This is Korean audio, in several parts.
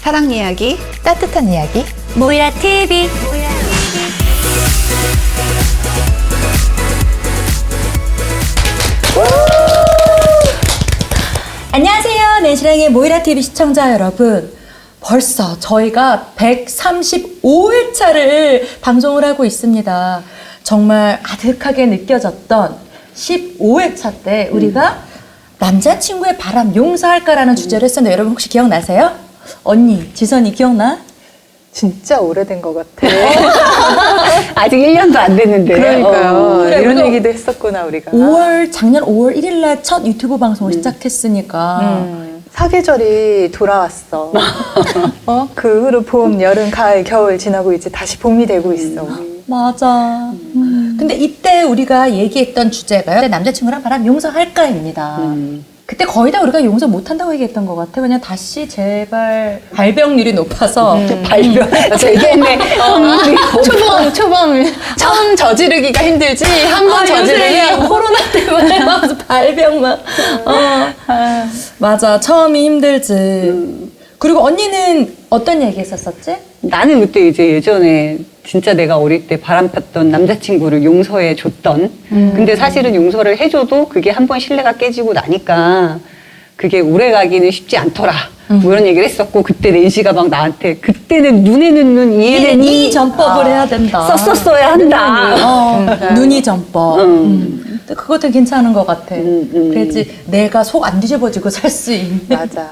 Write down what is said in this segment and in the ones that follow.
사랑 이야기, 따뜻한 이야기 모이라 TV. 안녕하세요. 내시랑의 모이라 TV 시청자 여러분. 벌써 저희가 135회차를 방송을 하고 있습니다. 정말 아득하게 느껴졌던 15회차 때 우리가 남자친구의 바람 용서할까라는 주제를 했었는데 여러분 혹시 기억나세요? 언니, 지선이 기억나? 진짜 오래된 것 같아. 아직 1년도 안 됐는데. 그러니까요. 그래, 이런 우리가 얘기도 했었구나 우리가. 작년 5월 1일 날 첫 유튜브 방송을 시작했으니까 사계절이 돌아왔어. 그 후로 봄, 여름, 가을, 겨울 지나고 이제 다시 봄이 되고 있어. 우리. 맞아. 근데 이때 우리가 얘기했던 주제가요. 남자친구랑 바람 용서할까입니다. 그때 거의 다 우리가 용서 못한다고 얘기했던 것 같아. 그냥 다시 제발 발병률이 높아서 발병. 얘기했네. 초범 처음 저지르기가 힘들지 한 번 저지르면 코로나 때문에 막 발병 막. 맞아. 처음이 힘들지. 그리고 언니는 어떤 얘기 했었었지? 나는 그때 이제 예전에 진짜 내가 어릴 때 바람 폈던 남자친구를 용서해 줬던. 근데 사실은 용서를 해줘도 그게 한 번 신뢰가 깨지고 나니까 그게 오래 가기는 쉽지 않더라. 뭐 이런 얘기를 했었고, 그때 낸시가 막 나한테 그때는 눈에는 눈, 이에는 이 전법을 해야 된다. 썼었어야 한다. 눈이 전법. 그것도 괜찮은 것 같아. 그래야지 내가 속 안 뒤집어지고 살 수 있는. 맞아.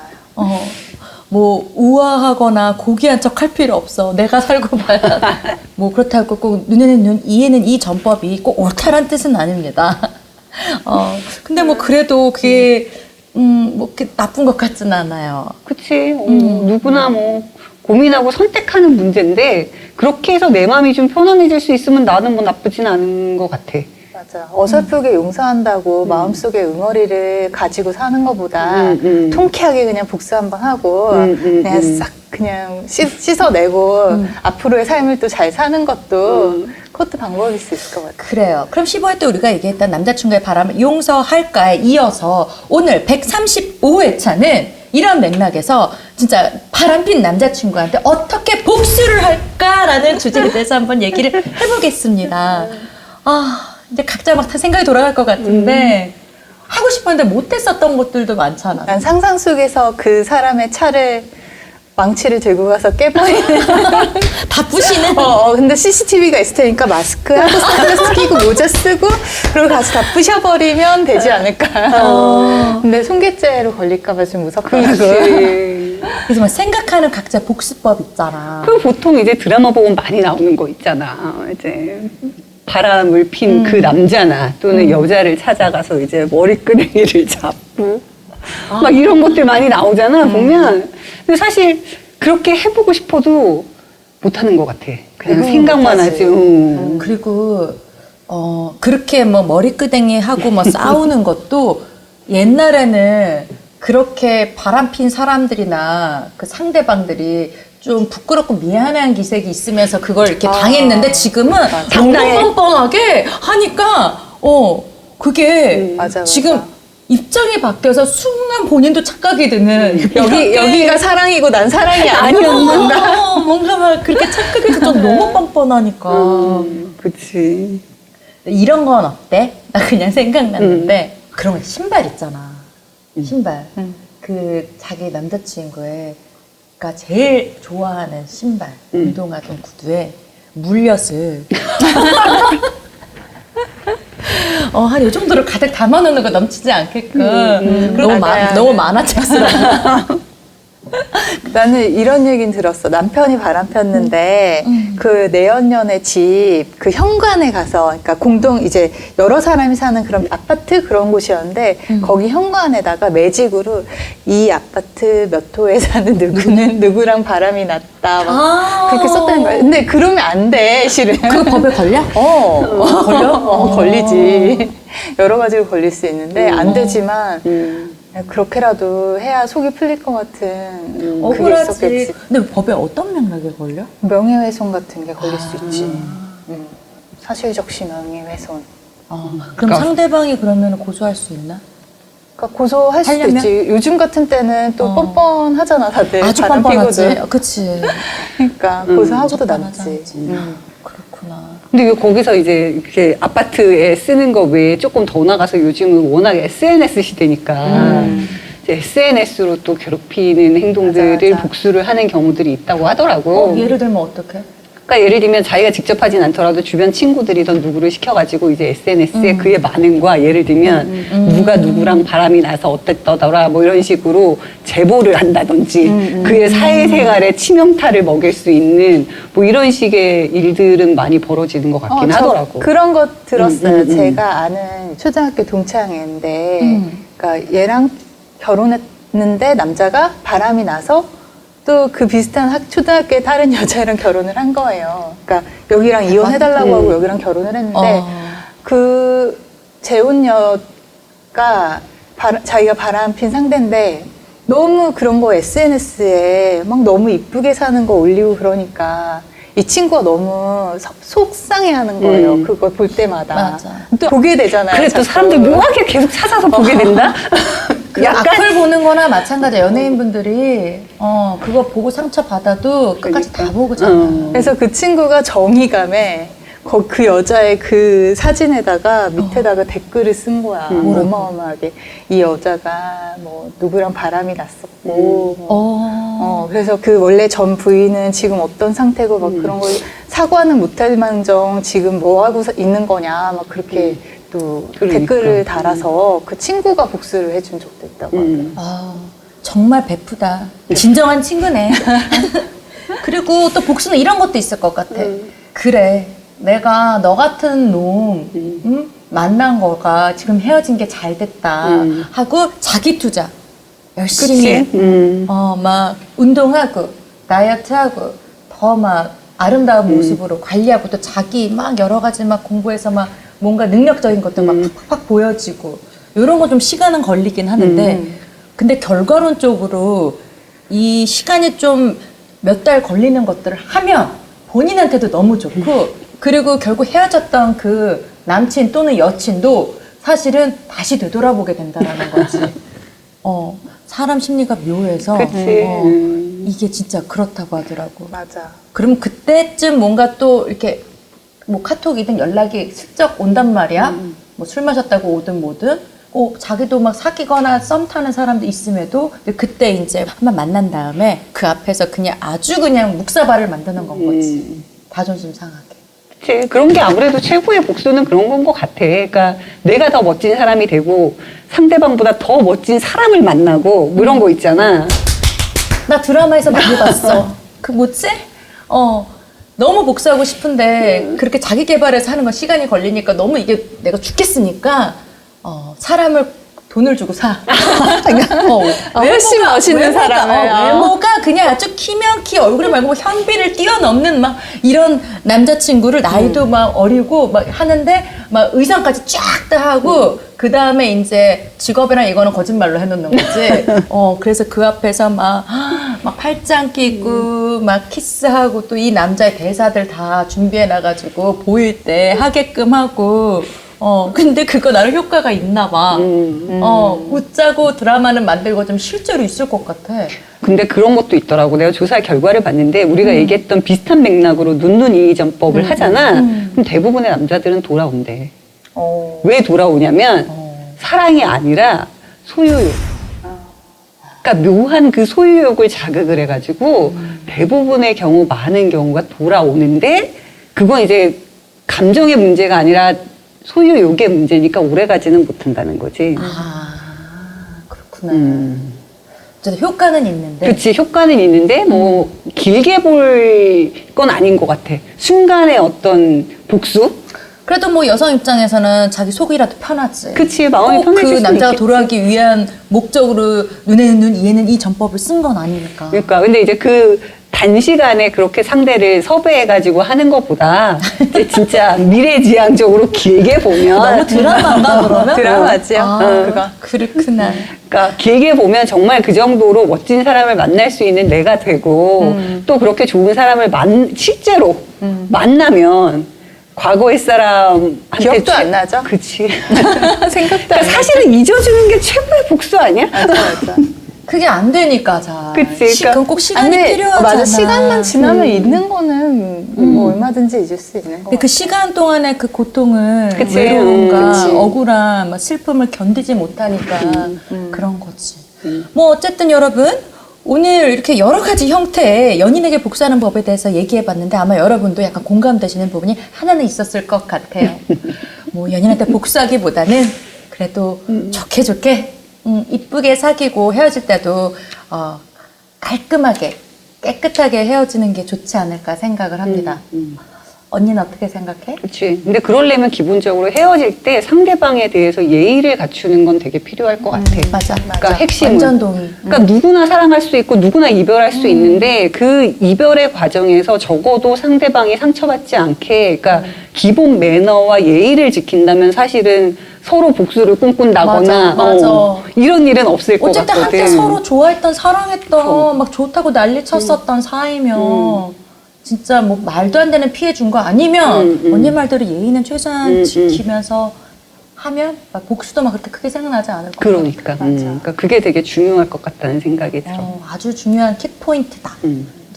뭐 우아하거나 고귀한 척 할 필요 없어. 내가 살고 봐야 돼. 뭐 그렇다고 꼭 눈에는 눈, 이에는 이 전법이 꼭 옳다란 뜻은 아닙니다. 근데 뭐 그래도 그게 뭐 그렇게 나쁜 것 같지는 않아요. 그치. 누구나 뭐 고민하고 선택하는 문제인데, 그렇게 해서 내 마음이 좀 편안해질 수 있으면 나는 뭐 나쁘진 않은 것 같아. 맞아. 어설프게 용서한다고 마음속에 응어리를 가지고 사는 것보다 통쾌하게 그냥 복수 한번 하고 그냥 싹 그냥 씻어내고 앞으로의 삶을 또 잘 사는 것도 그것도 방법일 수 있을 것 같아. 그래요. 그럼 15회 때 우리가 얘기했던 남자친구의 바람을 용서할까에 이어서 오늘 135회차는 이런 맥락에서 진짜 바람핀 남자친구한테 어떻게 복수를 할까라는 주제에 대해서 한번 얘기를 해보겠습니다. 이제 각자 막 다 생각이 돌아갈 것 같은데 하고 싶었는데 못했었던 것들도 많잖아. 난 상상 속에서 그 사람의 차를 망치를 들고 가서 깨버리는. 다 부시는. 근데 CCTV가 있을 테니까 마스크 하고 선글라스 끼고 모자 쓰고 그리고 가서 다 부셔버리면 되지 않을까. 근데 손괴죄로 걸릴까봐 좀 무섭더라고. 그래서 막 생각하는 각자 복수법 있잖아. 그 보통 이제 드라마 보면 많이 나오는 거 있잖아. 이제 바람을 핀 그 남자나 또는 여자를 찾아가서 이제 머리끄댕이를 잡고 막 이런 것들 많이 나오잖아, 보면. 근데 사실 그렇게 해보고 싶어도 못하는 것 같아. 그냥 생각만 하지. 그리고 그렇게 뭐 머리끄댕이 하고 뭐 싸우는 것도 옛날에는 그렇게 바람핀 사람들이나 그 상대방들이 좀 부끄럽고 미안한 기색이 있으면서 그걸 이렇게 당했는데 지금은 너무 뻔뻔하게 하니까 그게 맞아. 지금 입장이 바뀌어서 순간 본인도 착각이 드는 여기가 사랑이고 난 사랑이 아니었는가. 뭔가 막 그렇게 착각이 돼서 너무 뻔뻔하니까 그치. 이런 건 어때? 나 그냥 생각났는데 그런 거 신발 있잖아. 신발. 그 자기 남자친구가 제일 좋아하는 신발, 운동하던 구두에 물엿을 한 이 정도로 가득 담아놓는 거 넘치지 않게끔 너무 만화책스러워. 나는 이런 얘기는 들었어. 남편이 바람 폈는데 그 내연녀네 집 그 현관에 가서, 그러니까 공동 이제 여러 사람이 사는 그런 아파트 그런 곳이었는데 거기 현관에다가 매직으로 이 아파트 몇 호에 사는 누구는 누구랑 바람이 났다 막 그렇게 썼다는 거야. 근데 그러면 안 돼, 실은. 그거 법에 걸려? 걸려? 걸리지. 여러 가지로 걸릴 수 있는데 안 되지만 그렇게라도 해야 속이 풀릴 것 같은 그게 억울하지. 있었겠지. 근데 법에 어떤 맥락에 걸려? 명예훼손 같은 게 걸릴 수 있지. 사실적시 명예훼손. 그럼 상대방이 그러면 고소할 수 있나? 그러니까 고소할 수도 하려면? 있지. 요즘 같은 때는 또 어. 뻔뻔하잖아, 다들. 아주 바람 뻔뻔하지. 피고도. 그치. 그러니까 고소하고도 뻔뻔하지 남지. 않지. 그렇구나. 근데 거기서 이제 이렇게 아파트에 쓰는 거 외에 조금 더 나가서 요즘은 워낙 SNS 시대니까 이제 SNS로 또 괴롭히는 행동들을 맞아, 맞아. 복수를 하는 경우들이 있다고 하더라고. 예를 들면 어떡해? 그러니까 예를 들면 자기가 직접 하진 않더라도 주변 친구들이던 누구를 시켜가지고 이제 SNS에 그의 반응과 예를 들면 누가 누구랑 바람이 나서 어땠더라 뭐 이런 식으로 제보를 한다든지 그의 사회생활에 치명타를 먹일 수 있는 뭐 이런 식의 일들은 많이 벌어지는 것 같긴 저 하더라고. 그런 거 들었어요. 음, 음. 제가 아는 초등학교 동창인데, 그러니까 얘랑 결혼했는데 남자가 바람이 나서 또 그 비슷한 초등학교의 다른 여자랑 결혼을 한 거예요. 그러니까 여기랑 이혼해달라고 하고 여기랑 결혼을 했는데, 그 재혼녀가 자기가 바람핀 상대인데 너무 그런 거 SNS에 막 너무 이쁘게 사는 거 올리고 그러니까 이 친구가 너무 속상해하는 거예요. 그거 볼 때마다. 맞아. 또 보게 되잖아요. 그래 또 자꾸. 사람들 묘하게 계속 찾아서 보게 된다? 그 악플 보는 거나 마찬가지야. 연예인분들이 그거 보고 상처 받아도 끝까지 다 보고잖아. 그래서 그 친구가 정의감에 그 여자의 그 사진에다가 밑에다가 댓글을 쓴 거야. 어마어마하게. 이 여자가 뭐 누구랑 바람이 났었고. 그래서 그 원래 전 부인은 지금 어떤 상태고 막 그런 걸 사과는 못할 망정 지금 뭐 하고 있는 거냐 막 그렇게 또 그러니까. 댓글을 달아서 그 친구가 복수를 해준 적도 있다고 하더라고요. 정말 베푸다. 진정한 친구네. 그리고 또 복수는 이런 것도 있을 것 같아. 그래, 내가 너 같은 놈 만난 거가 지금 헤어진 게 잘 됐다 하고 자기 투자 열심히 그치? 막 운동하고 다이어트하고 더 막 아름다운 모습으로 관리하고 또 자기 막 여러 가지 막 공부해서 막 뭔가 능력적인 것도 막 팍팍 보여지고 이런 거 좀 시간은 걸리긴 하는데 근데 결과론적으로 이 시간이 좀 몇 달 걸리는 것들을 하면 본인한테도 너무 좋고 그리고 결국 헤어졌던 그 남친 또는 여친도 사실은 다시 되돌아보게 된다는 거지. 사람 심리가 묘해서 그치. 이게 진짜 그렇다고 하더라고. 맞아. 그럼 그때쯤 뭔가 또 이렇게 뭐 카톡이든 연락이 슬쩍 온단 말이야. 뭐 술 마셨다고 오든 뭐든. 자기도 막 사귀거나 썸 타는 사람도 있음에도 근데 그때 이제 한번 만난 다음에 그 앞에서 그냥 아주 그냥 묵사발을 만드는 건 거지. 자존심 상하게. 그치. 그런 게 아무래도 최고의 복수는 그런 건 것 같아. 그러니까 내가 더 멋진 사람이 되고 상대방보다 더 멋진 사람을 만나고 뭐 이런 거 있잖아. 나 드라마에서 많이 봤어. 그 뭐지? 너무 복수하고 싶은데 그렇게 자기 개발해서 하는 건 시간이 걸리니까 너무 이게 내가 죽겠으니까 사람을 돈을 주고 사. 훨씬 멋있는 사람을. 외모가 그냥 아주 키면 키, 얼굴이 말고 뭐 현비를 뛰어넘는 막 이런 남자친구를 나이도 막 어리고 막 하는데 막 의상까지 쫙 다 하고 그 다음에 이제 직업이랑 이거는 거짓말로 해놓는 거지. 그래서 그 앞에서 막 팔짱 끼고 막 키스하고 또 이 남자의 대사들 다 준비해놔가지고 보일 때 하게끔 하고 근데 그거 나름 효과가 있나 봐. 웃자고 드라마는 만들고 좀 실제로 있을 것 같아. 근데 그런 것도 있더라고. 내가 조사 결과를 봤는데 우리가 얘기했던 비슷한 맥락으로 눈이전법을 하잖아. 그럼 대부분의 남자들은 돌아온대. 왜 돌아오냐면 사랑이 아니라 소유욕. 그러니까 묘한 그 소유욕을 자극을 해가지고 대부분의 경우 많은 경우가 돌아오는데 그건 이제 감정의 문제가 아니라 소유욕의 문제니까 오래가지는 못한다는 거지. 그렇구나. 어쨌든 효과는 있는데. 그렇지, 효과는 있는데 뭐 길게 볼 건 아닌 것 같아. 순간의 어떤 복수? 그래도 뭐 여성 입장에서는 자기 속이라도 편하지. 그치, 마음이 꼭 편해질 그 수도 남자가 있겠지. 돌아가기 위한 목적으로 눈에는 눈, 이에는 이 전법을 쓴 건 아니니까. 그러니까 근데 이제 그 단시간에 그렇게 상대를 섭외해가지고 하는 것보다 이제 진짜 미래지향적으로 길게 보면 너무 드라마인가 그러면? 드라마지요. 그거. 그렇구나. 그러니까 길게 보면 정말 그 정도로 멋진 사람을 만날 수 있는 내가 되고 또 그렇게 좋은 사람을 실제로 만나면 과거의 사람한테 기억도 안 나죠? 그치. 생각도 그러니까 안 사실은 잊어주는 게 최고의 복수 아니야? 맞아. 그게 안 되니까 잘. 그치, 그러니까- 그건 꼭 시간이 근데 필요하잖아. 맞아. 시간만 지나면 잊는 거는 뭐 얼마든지 잊을 수 있는 거. 근데 그 시간 동안의 그 고통을 그치. 외로움과 그치. 억울함, 막 슬픔을 견디지 못하니까 그런 거지. 뭐 어쨌든 여러분 오늘 이렇게 여러 가지 형태의 연인에게 복수하는 법에 대해서 얘기해봤는데 아마 여러분도 약간 공감되시는 부분이 하나는 있었을 것 같아요. 뭐 연인한테 복수하기보다는 그래도 좋게 이쁘게 사귀고 헤어질 때도 깔끔하게 깨끗하게 헤어지는 게 좋지 않을까 생각을 합니다. 언니는 어떻게 생각해? 그치. 근데 그러려면 기본적으로 헤어질 때 상대방에 대해서 예의를 갖추는 건 되게 필요할 것 같아. 맞아. 그러니까 핵심은. 완전 동의. 그러니까 누구나 사랑할 수 있고 누구나 이별할 수 있는데 그 이별의 과정에서 적어도 상대방이 상처받지 않게 그러니까 기본 매너와 예의를 지킨다면 사실은 서로 복수를 꿈꾼다거나 맞아. 이런 일은 없을 것 어쨌든 같거든. 한때 서로 좋아했던 사랑했던 막 좋다고 난리 쳤었던 사이면 진짜 뭐 말도 안 되는 피해 준 거 아니면 언니 말대로 예의는 최소한 지키면서 하면 막 복수도 막 그렇게 크게 생각나지 않을 것 그러니까. 같아. 맞아. 그러니까 그게 되게 중요할 것 같다는 생각이 들어. 아주 중요한 키포인트다.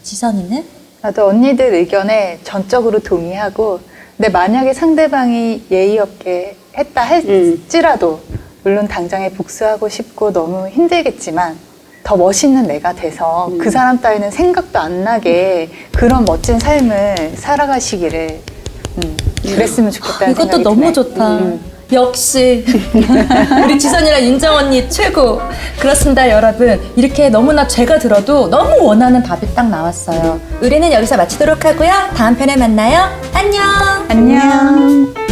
지선이는? 나도 언니들 의견에 전적으로 동의하고, 근데 만약에 상대방이 예의 없게 했다 할지라도 물론 당장에 복수하고 싶고 너무 힘들겠지만 더 멋있는 내가 돼서 그 사람 따위는 생각도 안 나게 그런 멋진 삶을 살아가시기를 그랬으면 좋겠다는 이것도 생각이 너무 드네. 좋다. 역시 우리 지선이랑 인정 언니 최고. 그렇습니다, 여러분. 이렇게 너무나 제가 들어도 너무 원하는 답이 딱 나왔어요. 우리는 여기서 마치도록 하고요. 다음 편에 만나요. 안녕. 안녕.